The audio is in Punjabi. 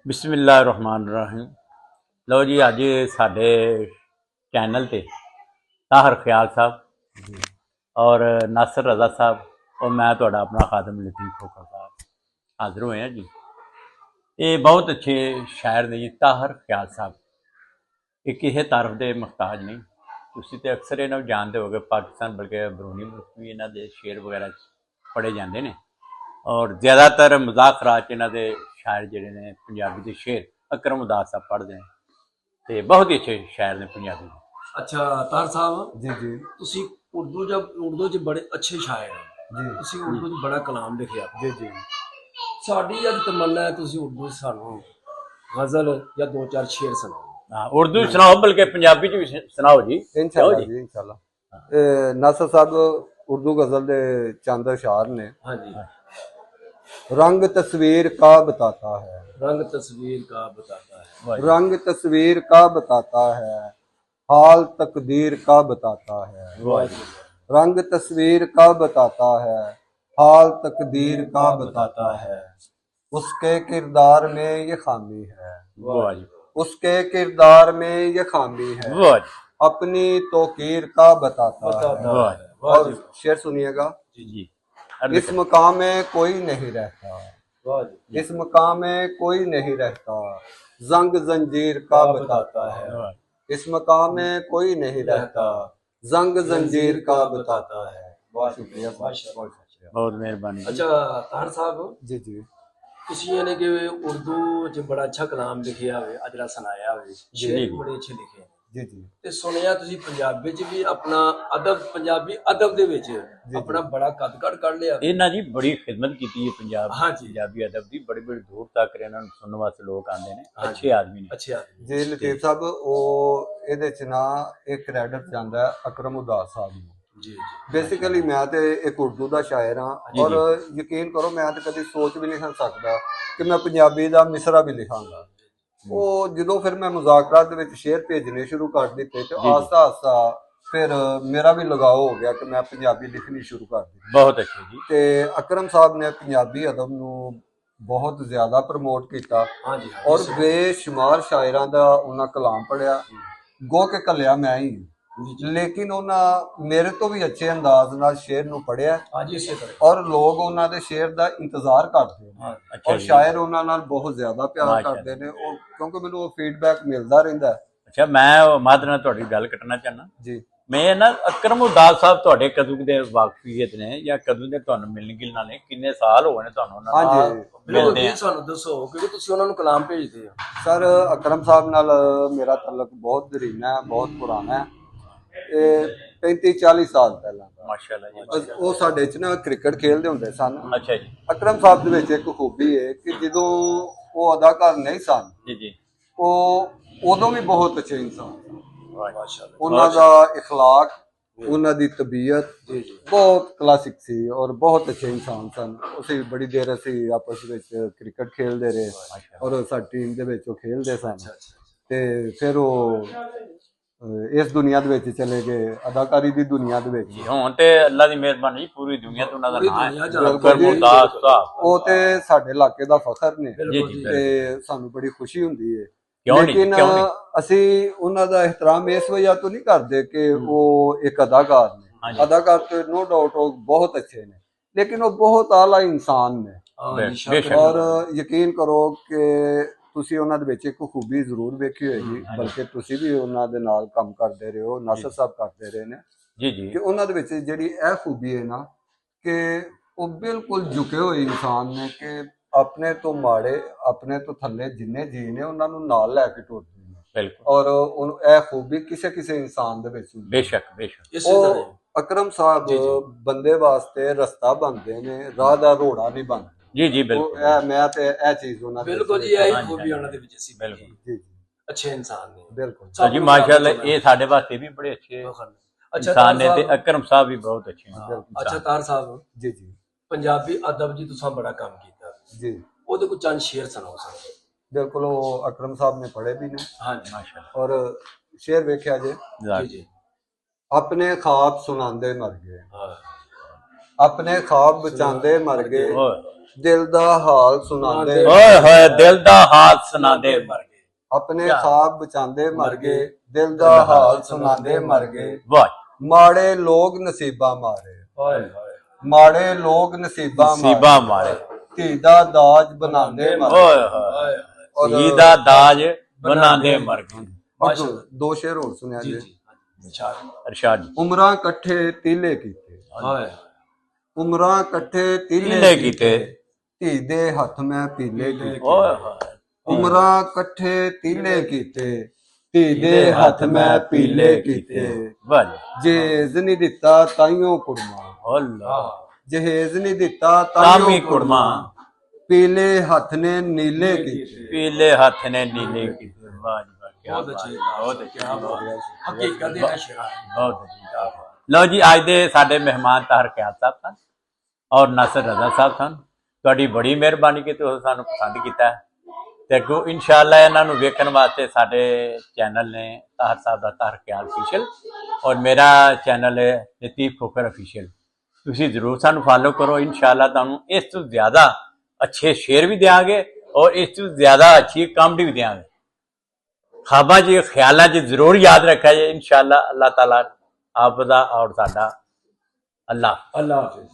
बिस्मिल्लाहिर्रहमानिर्रहीम। लो जी, अज साडे चैनल ते ताहर ख्याल साहब और नासिर रज़ा साहब और मैं तुहाडा अपना खादम लतीफ़ खोखर साहब हाज़र होए हैं जी। ये बहुत अच्छे शायर ने जी, ताहर ख्याल साहब। ये किसी तारफ के मुहताज नहीं। तुसीं ते अक्सर इन्हां जानते होगे, पाकिस्तान बल्कि बरूनी मुल्क भी इन्हां दे शेर वगैरह पढ़े जाते हैं और ज़्यादातर मजाक राज च इन्हां दे शायर जिहड़े ने पंजाबी के शेर अकरम उदास साहब पढ़ते हैं तो बहुत ही अच्छे शायर ने पंजाबी दे। अच्छा तार साहब जी जी तुसी उर्दू च बड़े अच्छे शायर हो जी तुसी उर्दू च बड़ा कलाम लिखिया जी जी साडी अज तमन्ना है तुसी उर्दू च सानू गजल या दो चार शेर सुनाओ। हाँ, उर्दू सुनाओ बल्कि पंजाबी च भी सुनाओ जी। इंशाल्लाह जी इंशाल्लाह। नासर साहब उर्दू गजल दे चंद अशार ने। हाँ जी। रंग तस्वीर का बताता है, रंग तस्वीर का बताता है, रंग तस्वीर का बताता है, हाल तकदीर का बताता है। रंग तस्वीर का बताता है, हाल तकदीर का बताता है। उसके किरदार में ये खामी है, उसके किरदार में ये खामी है, अपनी तौकीर का बताता है। और शेर सुनिएगा। इस मकाम में कोई नहीं रहता, इस मकाम में कोई नहीं रहता, जंग जंजीर का बताता है। इस मकाम में कोई नहीं रहता, जंग जंजीर का बताता है। बहुत शुक्रिया, बहुत मेहरबानी। अच्छा तार साहब जी जी तुसी यानी कि उर्दू च बड़ा अच्छा कलाम लिखिया होवे, अजरा सुनाया होवे, शेर बड़े अच्छे लिखे जी जी ते सुनिया तुसी पंजाबी च भी अपना अदब पंजाबी अदब दे विच अपना बड़ा कद कढ़ लिया। इन्हां जी बड़ी खिदमत की है पंजाब हाँ जी। पंजाबी अदब की बड़ी बड़ी दूर तक इन्हां नूं सुनने वास्ते लोग आते हैं। अच्छे आदमी ने, अच्छे आदमी जी लतीफ साहब वो ਇਹਦੇ ਚ ਨਾ ਇੱਕ ਕ੍ਰੈਡਿਟ ਜਾਂਦਾ ਹੈ ਅਕਰਮ ਉਦਾਸ ਸਾਹਿਬ ਨੂੰ। जी ਬੇਸਿਕਲੀ ਮੈਂ ਤੇ ਇੱਕ ਉਰਦੂ ਦਾ ਸ਼ਾਇਰ ਹਾਂ ਔਰ ਯਕੀਨ ਕਰੋ ਮੈਂ ਤੇ ਕਦੀ ਸੋਚ ਵੀ ਨਹੀਂ ਸਕਦਾ ਕਿ ਮੈਂ ਪੰਜਾਬੀ ਦਾ ਮਿਸਰਾ ਵੀ ਲਿਖਾਂਗਾ। ਉਹ ਜਦੋਂ ਫਿਰ ਮੈਂ ਮੁਜ਼ਾਕਰਾਤ ਦੇ ਵਿੱਚ ਸ਼ੇਰ ਭੇਜਣੇ ਸ਼ੁਰੂ ਕਰ ਦਿੱਤੇ ਤੇ ਆਸਤਾ ਆਸਤਾ ਫਿਰ ਮੇਰਾ ਵੀ ਲਗਾਓ ਹੋ ਗਿਆ ਕਿ ਮੈਂ ਪੰਜਾਬੀ ਲਿਖਣੀ ਸ਼ੁਰੂ ਕਰ ਦਿੱਤੀ। ਬਹੁਤ ਅੱਛੇ ਜੀ। ਤੇ ਅਕਰਮ ਸਾਹਿਬ ਨੇ ਪੰਜਾਬੀ ਅਦਬ ਨੂੰ ਬਹੁਤ ਜ਼ਿਆਦਾ ਪ੍ਰਮੋਟ ਕੀਤਾ ਔਰ ਬੇਸ਼ੁਮਾਰ ਸ਼ਾਇਰਾਂ ਦਾ ਉਹਨਾਂ ਕਲਾਮ ਪੜਿਆ, ਗੋ ਕੇ ਘੱਲਿਆ ਮੈਂ ਹੀ। ਲੇਕਿਨ ਉਹਨਾਂ ਮੇਰੇ ਤੋਂ ਵੀ ਅੱਛੇ ਅੰਦਾਜ਼ ਨਾਲ ਸ਼ੇਰ ਨੂੰ ਪੜਿਆ ਔਰ ਲੋਕ ਉਹਨਾਂ ਦੇ ਸ਼ੇਰ ਦਾ ਇੰਤਜ਼ਾਰ ਕਰਦੇ ਨੇ ਔਰ ਸ਼ਾਇਰ ਉਹਨਾਂ ਨਾਲ ਬਹੁਤ ਜ਼ਿਆਦਾ ਪਿਆਰ ਕਰਦੇ ਨੇ ਉਹ ਕਿਉਂਕਿ ਮੈਨੂੰ ਉਹ ਫੀਡਬੈਕ ਮਿਲਦਾ ਰਹਿੰਦਾ। ਅੱਛਾ, ਮੈਂ ਮਾਦਰ ਨਾਲ ਤੁਹਾਡੀ ਗੱਲ ਕੱਟਣਾ ਚਾਹਨਾ ਜੀ। ਮੈਂ ਨਾ ਅਕਰਮ ਉਦਾਸ ਸਾਹਿਬ ਤੁਹਾਡੇ ਕਦੋਂ ਦੇ ਵਾਕਫੀਅਤ ਨੇ ਜਾਂ ਕਦੋਂ ਦੇ ਤੁਹਾਨੂੰ ਮਿਲਣ ਗਿਲਣਾ ਨੇ, ਕਿੰਨੇ ਸਾਲ ਹੋ ਗਏ ਨੇ ਤੁਹਾਨੂੰ ਉਹਨਾਂ ਨਾਲ? ਹਾਂਜੀ ਮਿਲਦੇ ਆ ਸਾਨੂੰ ਦੱਸੋ ਕਿਉਂਕਿ ਤੁਸੀਂ ਉਹਨਾਂ ਨੂੰ ਕਲਾਮ ਭੇਜਦੇ ਹੋ। ਸਰ ਅਕਰਮ ਸਾਹਿਬ ਨਾਲ ਮੇਰਾ ਤਾਲੁਕ ਬਹੁਤ ਦਰੀਨਾ ਹੈ, ਬਹੁਤ ਪੁਰਾਣਾ ਹੈ, ਇਹ 35-40 ਸਾਲ ਪਹਿਲਾਂ ਦਾ। ਮਾਸ਼ਾਅੱਲਾ ਜੀ। ਉਹ ਸਾਡੇ ਚ ਨਾ ਕ੍ਰਿਕਟ ਖੇਡਦੇ ਹੁੰਦੇ ਸਨ। ਅੱਛਾ ਜੀ। ਅਕਰਮ ਸਾਹਿਬ ਦੇ ਵਿੱਚ ਇੱਕ ਖੂਬੀ ਹੈ ਕਿ ਜਦੋਂ ਉਹ ਅਦਾਕਾਰ ਨਹੀਂ ਸਨ ਜੀ ਜੀ ਉਹ ਉਦੋਂ ਵੀ ਬਹੁਤ ਅੱਛੇ ਇਨਸਾਨ ਸਨ। ਮਾਸ਼ਾਅੱਲਾ ਉਹਨਾਂ ਦਾ ਇਖਲਾਕ, ਉਹਨਾਂ ਦੀ ਤਬੀਅਤ ਬਹੁਤ ਕਲਾਸਿਕ ਸੀ ਔਰ ਬਹੁਤ ਅੱਛੇ ਇਨਸਾਨ ਸਨ। ਅਸੀਂ ਬੜੀ ਦੇਰ ਅਸੀਂ ਆਪਸ ਵਿੱਚ ਕ੍ਰਿਕਟ ਖੇਡਦੇ ਰਹੇ ਔਰ ਸਾਡੀ ਟੀਮ ਦੇ ਵਿੱਚ ਉਹ ਖੇਡਦੇ ਸਨ ਤੇ ਫਿਰ ਉਹ ਇਸ ਦੁਨੀਆ ਦੇ ਵਿੱਚ ਚਲੇ ਗਏ, ਅਦਾਕਾਰੀ ਦੀ ਦੁਨੀਆ ਦੇ ਵਿੱਚ। ਹੁਣ ਤੇ ਅੱਲਾ ਦੀ ਮਿਹਰਬਾਨੀ ਪੂਰੀ ਦੁਨੀਆ ਤੋਂ ਉਹਨਾਂ ਦਾ ਨਾਮ ਹੈ। ਉਹ ਤੇ ਸਾਡੇ ਇਲਾਕੇ ਦਾ ਫਖਰ ਨੇ ਤੇ ਸਾਨੂੰ ਬੜੀ ਖੁਸ਼ੀ ਹੁੰਦੀ ਹੈ। ਲੇਕਿਨ ਅਸੀਂ ਉਹਨਾਂ ਦਾ ਇਹਤਰਾਮ ਇਸ ਵਜ੍ਹਾ ਤੋਂ ਨਹੀਂ ਕਰਦੇ ਕਿ ਉਹ ਇੱਕ ਅਦਾਕਾਰ ਨੇ। ਅਦਾਕਾਰ ਤੇ ਨੋ ਡਾਊਟ ਉਹ ਬਹੁਤ ਅੱਛੇ ਨੇ ਲੇਕਿਨ ਉਹ ਬਹੁਤ ਆਲਾ ਇਨਸਾਨ ਨੇ ਔਰ ਯਕੀਨ ਕਰੋ ਕਿ ਤੁਸੀਂ ਉਹਨਾਂ ਦੇ ਵਿੱਚ ਇੱਕ ਖੂਬੀ ਜ਼ਰੂਰ ਵੇਖੀ ਹੋਏਗੀ, ਬਲਕਿ ਤੁਸੀਂ ਵੀ ਉਹਨਾਂ ਦੇ ਨਾਲ ਕੰਮ ਕਰਦੇ ਰਹੇ ਹੋ, ਨਾਸਰ ਸਾਹਿਬ ਕਰਦੇ ਰਹੇ ਨੇ ਜੀ ਜੀ, ਕਿ ਉਹਨਾਂ ਦੇ ਵਿੱਚ ਜਿਹੜੀ ਇਹ ਖੂਬੀ ਹੈ ਨਾ ਕਿ ਉਹ ਬਿਲਕੁਲ ਝੁਕੇ ਹੋਏ ਇਨਸਾਨ ਨੇ ਕਿ ਆਪਣੇ ਤੋਂ ਮਾੜੇ, ਆਪਣੇ ਤੋਂ ਥੱਲੇ ਜਿੰਨੇ ਜੀ ਨੇ ਉਹਨਾਂ ਨੂੰ ਨਾਲ ਲੈ ਕੇ ਟੁਰਦੇ ਨੇ। ਬਿਲਕੁਲ। ਔਰ ਉਹਨੂੰ ਇਹ ਖੂਬੀ ਕਿਸੇ ਇਨਸਾਨ ਦੇ ਵਿੱਚ ਬੇਸ਼ੱਕ ਉਹ ਅਕਰਮ ਸਾਹਿਬ ਬੰਦੇ ਵਾਸਤੇ ਰਸਤਾ ਬਣਦੇ ਨੇ, ਰਾਹ ਦਾ ਰੋੜਾ ਨਹੀਂ ਬਣਦਾ। ਜੀ ਜੀ ਬਿਲਕੁਲ। ਮੈਂ ਤੇ ਇਹ ਚੀਜ਼ ਉਹਨਾਂ ਦੇ ਬਿਲਕੁਲ ਜੀ ਇਹੀ ਖੂਬੀ ਉਹਨਾਂ ਦੇ ਵਿੱਚ ਸੀ। ਬਿਲਕੁਲ ਜੀ ਜੀ ਅੱਛੇ ਇਨਸਾਨ ਨੇ ਬਿਲਕੁਲ ਜੀ ਮਾਸ਼ਾਅੱਲਾ। ਇਹ ਸਾਡੇ ਵਾਸਤੇ ਵੀ ਬੜੇ ਅੱਛੇ ਇਨਸਾਨ ਨੇ ਤੇ ਅਕਰਮ ਸਾਹਿਬ ਵੀ ਬਹੁਤ ਅੱਛੇ ਨੇ। ਅੱਛਾ ਤਾਰ ਸਾਹਿਬ ਜੀ ਜੀ ਪੰਜਾਬੀ ਅਦਬ ਜੀ ਤੁਸੀਂ ਬੜਾ ਕੰਮ ਕੀਤਾ ਜੀ, ਉਹਦੇ ਕੋਲ ਚੰਦ ਸ਼ੇਰ ਸੁਣਾਓ ਸਾਨੂੰ। ਬਿਲਕੁਲ ਉਹ ਅਕਰਮ ਸਾਹਿਬ ਨੇ ਪੜ੍ਹੇ ਵੀ ਨੇ। ਹਾਂਜੀ ਮਾਸ਼ਾਅੱਲਾ। ਔਰ ਸ਼ੇਰ ਵੇਖਿਆ ਜੇ, ਜੀ ਜੀ। ਆਪਣੇ ਖਾਬ ਸੁਣਾਉਂਦੇ ਮਰ ਗਏ, ਆਪਣੇ ਖਾਬ ਬਚਾਉਂਦੇ ਮਰ ਗਏ, ਦਿਲ ਦਾ ਹਾਲ ਸੁਣਾਉਂਦੇ ਓਏ ਹੋਏ ਦਿਲ ਦਾ ਹਾਲ ਸੁਣਾਉਂਦੇ ਮਰ ਗਏ। ਆਪਣੇ ਖਾਬ ਬਚਾਉਂਦੇ ਮਰ ਗਏ ਦਿਲ ਦਾ ਹਾਲ ਸੁਣਾਉਂਦੇ ਮਰ ਗਏ ਵਾਹ ਮਾੜੇ ਲੋਕ ਨਸੀਬਾਂ ਮਾਰੇ ਹਾਏ ਹਾਏ ਮਾੜੇ ਲੋਕ ਨਸੀਬਾਂ ਸੀਬਾ ਮਾਰੇ ਧੀ ਦਾ ਦਾਜ ਬਣਾਉਂਦੇ ਮਰ ਗਏ ਓਏ ਹੋਏ ਹਾਏ ਧੀ ਦਾ ਦਾਜ ਬਣਾਉਂਦੇ ਮਰ ਗਏ ਔਰ ਦੋ ਸ਼ੇਰ ਹੋਰ ਸੁਣਿਆ ਜੀ ਜੀ ਜੀ ਅੱਛਾ ਅਰਸ਼ਾਦ ਜੀ ਉਮਰਾਂ ਇਕੱਠੇ ਤੀਲੇ ਕੀਤੇ ਹਾਏ ਉਮਰਾਂ ਇਕੱਠੇ ਕੀਲੇ ਤੀਲੇ ਕੀਤੇ ਧੀ ਦੇ ਹੱਥ ਮੈਂ ਪੀਲੇ ਕੀਤੇ ਓਏ ਹੋਏ ਉਮਰਾਂ ਇਕੱਠੇ ਤੀਲੇ ਕੀਤੇ ਧੀ ਦੇ ਹੱਥ ਮੈਂ ਪੀਲੇ ਕੀਤੇ ਵਾਹ ਜੀ ਜਹੇਜ਼ ਨਹੀਂ ਦਿੱਤਾ ਤਾਈਓ ਕੁੜਮਾ ਅੱਲਾ ਜਹੇਜ਼ ਨਹੀਂ ਦਿੱਤਾ ਤਾਮੀ ਤਾਈਓ ਕੁੜਮਾ ਪੀਲੇ ਹੱਥ ਨੇ ਨੀਲੇ ਕੀਤੇ ਪੀਲੇ ਹੱਥ ਨੇ ਨੀਲੇ ਕੀਤੇ ਵਾਹ ਜੀ ਵਾਹ ਕੀ ਬਹੁਤ ਅੱਛੀ ਬਹੁਤ ਅੱਛੀ ਹਕੀਕਤ ਦੇ ਨਸ਼ਾ ਬਹੁਤ ਅੱਛੀ ਲਓ ਜੀ ਅੱਜ ਦੇ ਸਾਡੇ ਮਹਿਮਾਨ ਤਾਹਰ ਖਿਆਲ ਸਾਹਿਬ ਸਨ ਔਰ ਨਾਸਰ ਰਜ਼ਾ ਸਾਹਿਬ ਸਨ ਤੁਹਾਡੀ ਬੜੀ ਮਿਹਰਬਾਨੀ ਕਿ ਤੁਸੀਂ ਸਾਨੂੰ ਪਸੰਦ ਕੀਤਾ ਤੇ ਅੱਗੋਂ ਇਨਸ਼ਾਅੱਲਾ ਇਹਨਾਂ ਨੂੰ ਵੇਖਣ ਵਾਸਤੇ ਸਾਡੇ ਚੈਨਲ ਨੇ ਤਾਹਰ ਸਾਹਿਬ ਦਾ ਤਾਹਰ ਖਿਆਲ ਅਫੀਸ਼ੀਅਲ ਔਰ ਮੇਰਾ ਚੈਨਲ ਹੈ ਲਤੀਫ ਖੋਖਰ ਅਫੀਸ਼ੀਅਲ ਤੁਸੀਂ ਜ਼ਰੂਰ ਸਾਨੂੰ ਫਾਲੋ ਕਰੋ ਇਨਸ਼ਾਅੱਲਾ ਤੁਹਾਨੂੰ ਇਸ ਤੋਂ ਜ਼ਿਆਦਾ ਅੱਛੇ ਸ਼ੇਅਰ ਵੀ ਦੇਵਾਂਗੇ ਔਰ ਇਸ ਤੋਂ ਜ਼ਿਆਦਾ ਅੱਛੀ ਕਾਮੇਡੀ ਵੀ ਦੇਵਾਂਗੇ ਖਾਬਾਂ ਜੀ ਖਿਆਲਾਂ 'ਚ ਜ਼ਰੂਰ ਯਾਦ ਰੱਖਿਆ ਜੇ ਇਨਸ਼ਾਅੱਲਾ ਅੱਲਾਹ ਤਾਲਾ ਆਪ ਦਾ ਔਰ ਸਾਡਾ ਅੱਲਾਹ ਅੱਲਾਹ ਹਾਫਿਜ਼